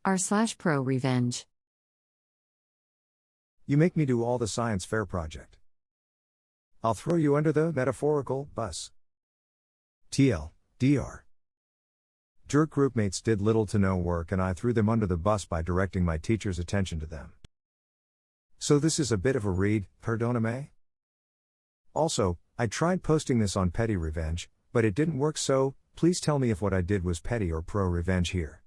r/ProRevenge. You make me do all the science fair project. I'll throw you under the metaphorical bus. TL, DR. Jerk groupmates did little to no work and I threw them under the bus by directing my teacher's attention to them. So this is a bit of a read, pardonnez-moi? Also, I tried posting this on Petty Revenge, but it didn't work, so please tell me if what I did was petty or pro-revenge here.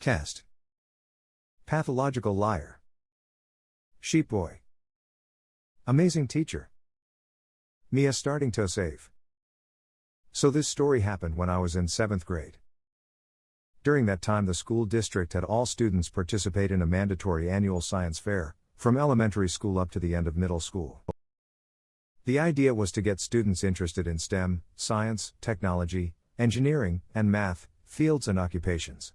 Cast. Pathological liar. Sheep boy. Amazing teacher. Mia starting to save. So this story happened when I was in 7th grade. During that time the school district had all students participate in a mandatory annual science fair, from elementary school up to the end of middle school. The idea was to get students interested in STEM, science, technology, engineering, and math, fields and occupations.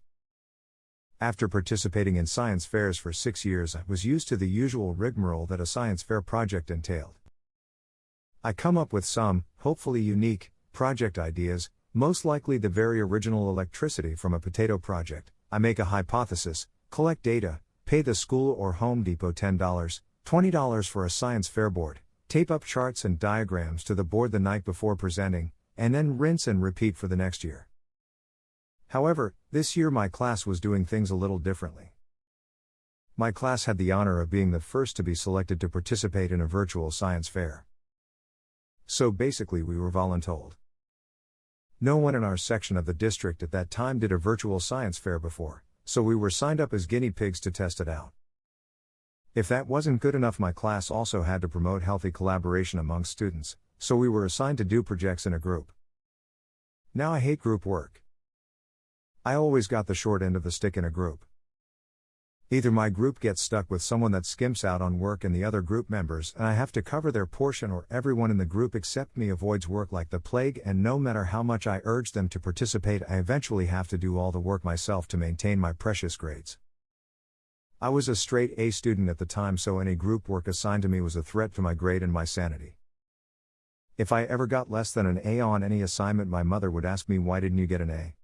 After participating in science fairs for 6 years, I was used to the usual rigmarole that a science fair project entailed. I come up with some, hopefully unique, project ideas, most likely the very original electricity from a potato project. I make a hypothesis, collect data, pay the school or Home Depot $10, $20 for a science fair board, tape up charts and diagrams to the board the night before presenting, and then rinse and repeat for the next year. However, this year my class was doing things a little differently. My class had the honor of being the first to be selected to participate in a virtual science fair. So basically we were voluntold. No one in our section of the district at that time did a virtual science fair before, so we were signed up as guinea pigs to test it out. If that wasn't good enough, my class also had to promote healthy collaboration among students, so we were assigned to do projects in a group. Now I hate group work. I always got the short end of the stick in a group. Either my group gets stuck with someone that skimps out on work and the other group members and I have to cover their portion, or everyone in the group except me avoids work like the plague, and no matter how much I urge them to participate, I eventually have to do all the work myself to maintain my precious grades. I was a straight A student at the time, so any group work assigned to me was a threat to my grade and my sanity. If I ever got less than an A on any assignment, my mother would ask me, "Why didn't you get an A?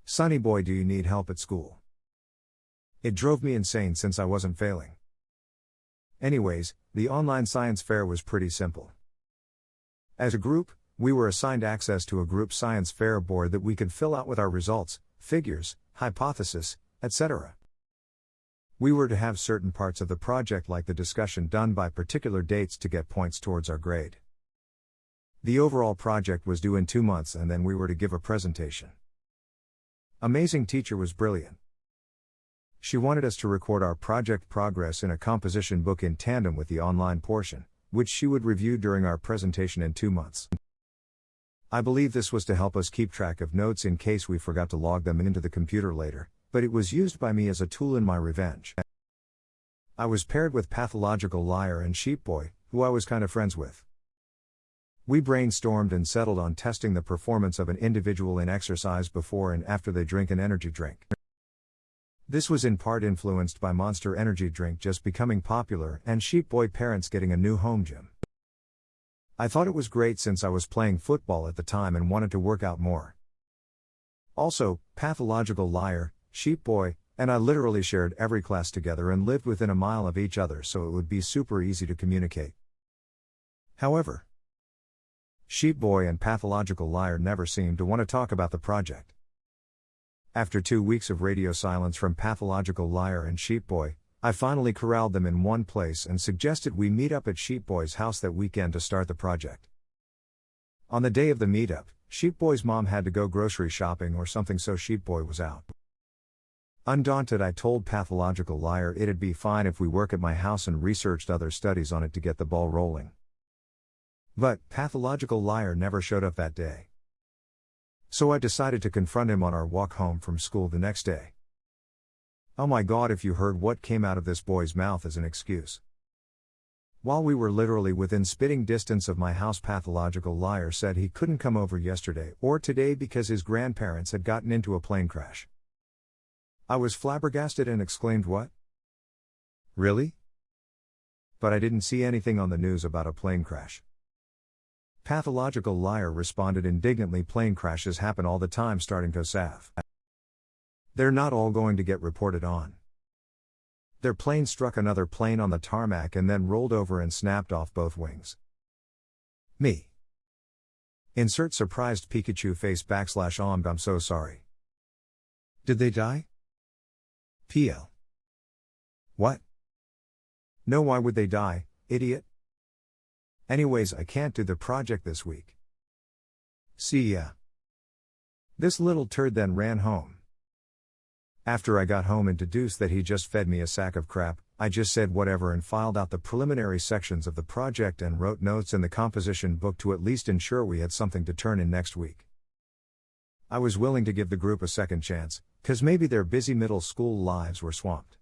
Sonny boy, do you need help at school?" It drove me insane since I wasn't failing. Anyways, the online science fair was pretty simple. As a group, we were assigned access to a group science fair board that we could fill out with our results, figures, hypothesis, etc. We were to have certain parts of the project like the discussion done by particular dates to get points towards our grade. The overall project was due in 2 months and then we were to give a presentation. Amazing teacher was brilliant. She wanted us to record our project progress in a composition book in tandem with the online portion, which she would review during our presentation in 2 months. I believe this was to help us keep track of notes in case we forgot to log them into the computer later, but it was used by me as a tool in my revenge. I was paired with Pathological Liar and Sheep Boy, who I was kind of friends with. We brainstormed and settled on testing the performance of an individual in exercise before and after they drink an energy drink. This was in part influenced by Monster Energy drink just becoming popular and Sheep Boy parents getting a new home gym. I thought it was great since I was playing football at the time and wanted to work out more. Also, Pathological Liar, Sheep Boy, and I literally shared every class together and lived within a mile of each other, so it would be super easy to communicate. However, Sheep Boy and Pathological Liar never seemed to want to talk about the project. After 2 weeks of radio silence from Pathological Liar and Sheep Boy, I finally corralled them in one place and suggested we meet up at Sheep Boy's house that weekend to start the project. On the day of the meetup, Sheep Boy's mom had to go grocery shopping or something, so Sheep Boy was out. Undaunted, I told Pathological Liar it'd be fine if we work at my house and researched other studies on it to get the ball rolling. But Pathological Liar never showed up that day. So I decided to confront him on our walk home from school the next day. Oh my God, if you heard what came out of this boy's mouth as an excuse. While we were literally within spitting distance of my house, Pathological Liar said he couldn't come over yesterday or today because his grandparents had gotten into a plane crash. I was flabbergasted and exclaimed, "What? Really?" But I didn't see anything on the news about a plane crash. Pathological Liar responded indignantly, "Plane crashes happen all the time, starting to Sav. They're not all going to get reported on. Their plane struck another plane on the tarmac and then rolled over and snapped off both wings. Me. Insert surprised Pikachu face / I'm so sorry. Did they die? PL. What? No, why would they die, idiot? Anyways, I can't do the project this week. See ya. This little turd then ran home. After I got home and deduced that he just fed me a sack of crap, I just said whatever and filed out the preliminary sections of the project and wrote notes in the composition book to at least ensure we had something to turn in next week. I was willing to give the group a second chance, 'cause maybe their busy middle school lives were swamped.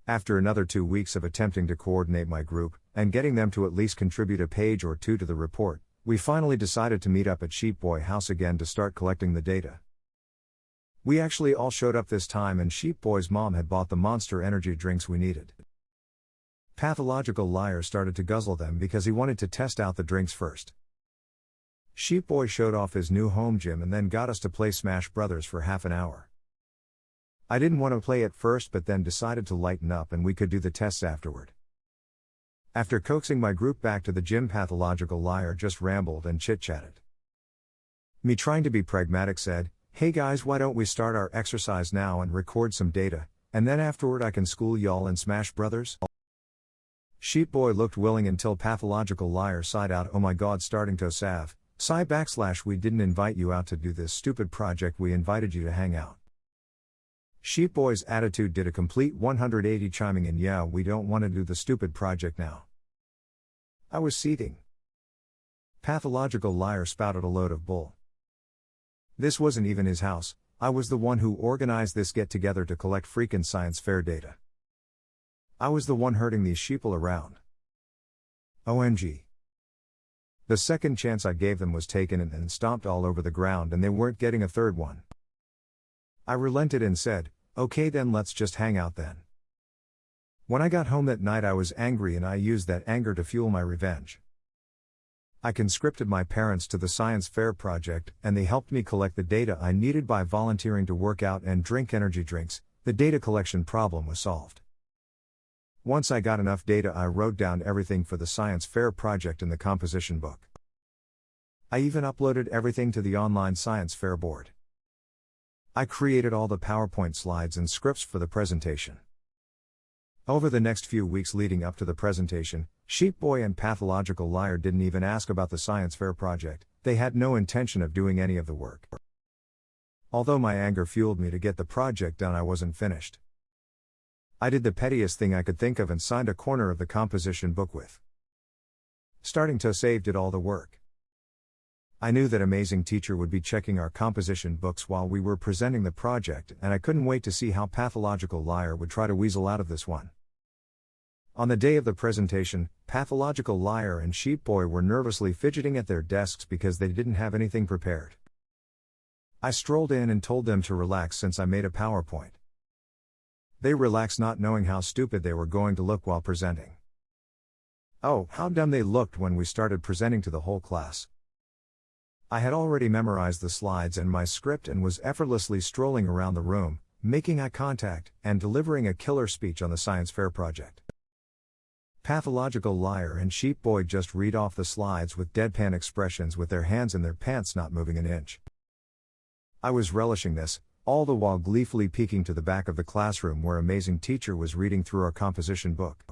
After another 2 weeks of attempting to coordinate my group, and getting them to at least contribute a page or two to the report, we finally decided to meet up at Sheep Boy House again to start collecting the data. We actually all showed up this time, and Sheep Boy's mom had bought the Monster energy drinks we needed. Pathological Liar started to guzzle them because he wanted to test out the drinks first. Sheep Boy showed off his new home gym and then got us to play Smash Brothers for half an hour. I didn't want to play at first, but then decided to lighten up and we could do the tests afterward. After coaxing my group back to the gym, Pathological Liar just rambled and chit-chatted. Me, trying to be pragmatic, said, "Hey guys, why don't we start our exercise now and record some data, and then afterward I can school y'all in Smash Brothers?" Sheep Boy looked willing until Pathological Liar sighed out, "Oh my god, starting to sav, sigh / we didn't invite you out to do this stupid project, we invited you to hang out." Sheep Boy's attitude did a complete 180, chiming in, "Yeah, we don't want to do the stupid project now." I was seething. Pathological Liar spouted a load of bull. This wasn't even his house. I was the one who organized this get-together to collect freakin' science fair data. I was the one herding these sheeple around. OMG. The second chance I gave them was taken and then stomped all over the ground, and they weren't getting a third one. I relented and said, "Okay then, let's just hang out then." When I got home that night, I was angry, and I used that anger to fuel my revenge. I conscripted my parents to the science fair project, and they helped me collect the data I needed by volunteering to work out and drink energy drinks. The data collection problem was solved. Once I got enough data, I wrote down everything for the science fair project in the composition book. I even uploaded everything to the online science fair board. I created all the PowerPoint slides and scripts for the presentation. Over the next few weeks leading up to the presentation, Sheep Boy and Pathological Liar didn't even ask about the science fair project. They had no intention of doing any of the work. Although my anger fueled me to get the project done, I wasn't finished. I did the pettiest thing I could think of and signed a corner of the composition book with "Starting to Save did all the work." I knew that Amazing Teacher would be checking our composition books while we were presenting the project, and I couldn't wait to see how Pathological Liar would try to weasel out of this one. On the day of the presentation, Pathological Liar and Sheep Boy were nervously fidgeting at their desks because they didn't have anything prepared. I strolled in and told them to relax since I made a PowerPoint. They relaxed, not knowing how stupid they were going to look while presenting. Oh, how dumb they looked when we started presenting to the whole class. I had already memorized the slides and my script and was effortlessly strolling around the room, making eye contact, and delivering a killer speech on the science fair project. Pathological Liar and Sheep Boy just read off the slides with deadpan expressions, with their hands in their pants not moving an inch. I was relishing this, all the while gleefully peeking to the back of the classroom where Amazing Teacher was reading through our composition book.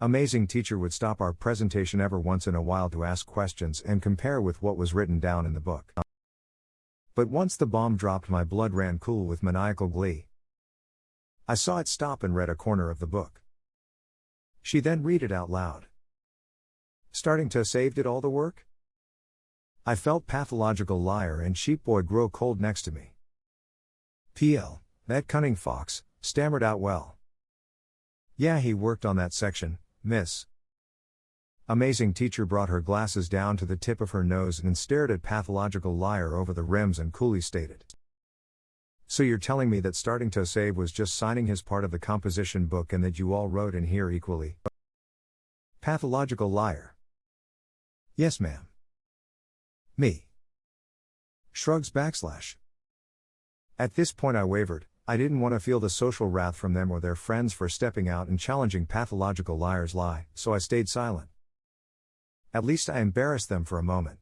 Amazing Teacher would stop our presentation every once in a while to ask questions and compare with what was written down in the book. But once the bomb dropped, my blood ran cool with maniacal glee. I saw it stop and read a corner of the book. She then read it out loud. "Starting to Save did all the work?" I felt Pathological Liar and Sheep Boy grow cold next to me. PL, that cunning fox, stammered out, "Well, yeah, he worked on that section, miss." Amazing Teacher brought her glasses down to the tip of her nose and stared at Pathological Liar over the rims and coolly stated, "So you're telling me that Starting to Save was just signing his part of the composition book and that you all wrote in here equally?" Pathological Liar: "Yes, ma'am." Me. Shrugs / At this point I wavered. I didn't want to feel the social wrath from them or their friends for stepping out and challenging pathological liars' lie, so I stayed silent. At least I embarrassed them for a moment.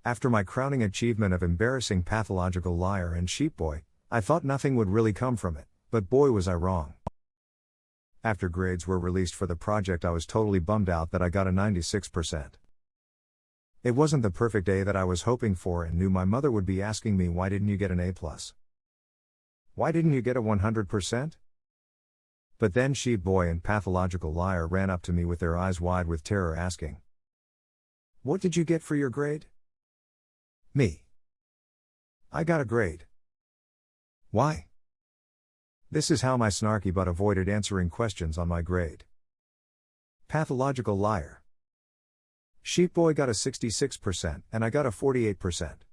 After my crowning achievement of embarrassing pathological liar and sheep boy, I thought nothing would really come from it, but boy was I wrong. After grades were released for the project, I was totally bummed out that I got a 96%. It wasn't the perfect A that I was hoping for and knew my mother would be asking me, why didn't you get an A+? Why didn't you get a 100%? But then sheep boy and pathological liar ran up to me with their eyes wide with terror asking, "What did you get for your grade?" Me. I got a grade. Why? This is how my snarky butt avoided answering questions on my grade. Pathological liar. Sheep boy got a 66% and I got a 48%.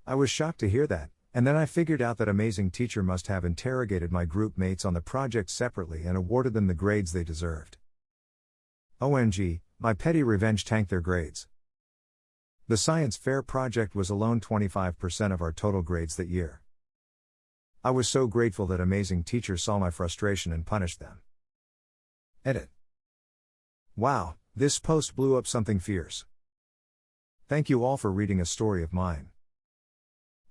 I was shocked to hear that, and then I figured out that amazing teacher must have interrogated my group mates on the project separately and awarded them the grades they deserved. OMG, my petty revenge tanked their grades. The science fair project was alone 25% of our total grades that year. I was so grateful that amazing teacher saw my frustration and punished them. Edit. Wow, this post blew up something fierce. Thank you all for reading a story of mine.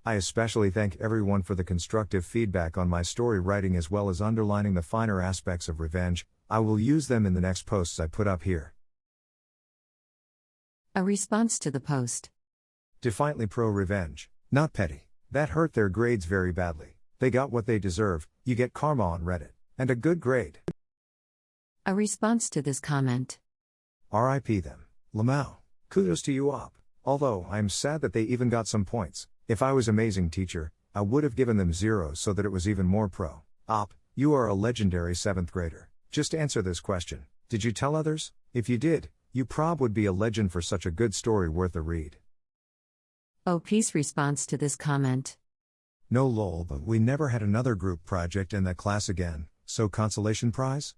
I especially thank everyone for the constructive feedback on my story writing as well as underlining the finer aspects of revenge. I will use them in the next posts I put up here. A response to the post. Defiantly pro-revenge, not petty. That hurt their grades very badly. They got what they deserve. You get karma on Reddit. And a good grade. A response to this comment. RIP them. Lamau. Kudos to you op. Although, I'm sad that they even got some points. If I was amazing teacher, I would have given them 0 so that it was even more pro. Op, you are a legendary 7th grader. Just answer this question. Did you tell others? If you did, you prob would be a legend for such a good story worth a read. OP's response to this comment. No lol, but we never had another group project in that class again, so consolation prize?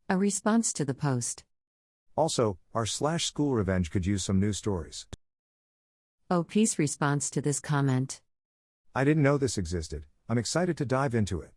A response to the post. Also, our/school revenge could use some new stories. OP's response to this comment. I didn't know this existed. I'm excited to dive into it.